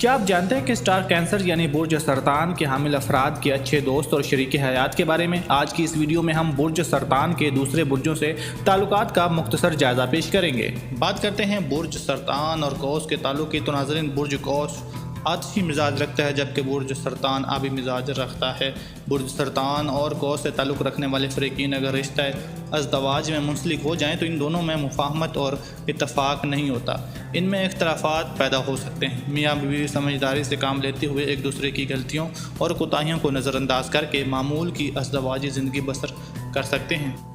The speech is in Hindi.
क्या आप जानते हैं कि स्टार कैंसर यानी बुर्ज सरतान के हामिल अफराद के अच्छे दोस्त और शरीक हयात के बारे में? आज की इस वीडियो में हम बुर्ज सरतान के दूसरे बुर्जों से ताल्लुकात का मुख्तसर जायजा पेश करेंगे। बात करते हैं बुर्ज सरतान और कौस के ताल्लुक की, तो नाज़रीन, बुर्ज कौस आतिशी मिजाज रखता है जबकि बुर्ज सरतान आबी मिजाज रखता है। बुर्ज सरतान और कौस से ताल्लुक़ रखने वाले फ़रीक़ीन अगर रिश्ता अज़दवाज में मुंसलिक हो जाएँ तो इन दोनों में मुफाहमत और इत्तफ़ाक़ नहीं होता, इनमें इख्तलाफ़ात पैदा हो सकते हैं। मियाँ बीवी समझदारी से काम लेते हुए एक दूसरे की गलतियों और कोताहियों को नज़रअंदाज करके मामूल की अज़दवाजी ज़िंदगी बसर कर सकते हैं।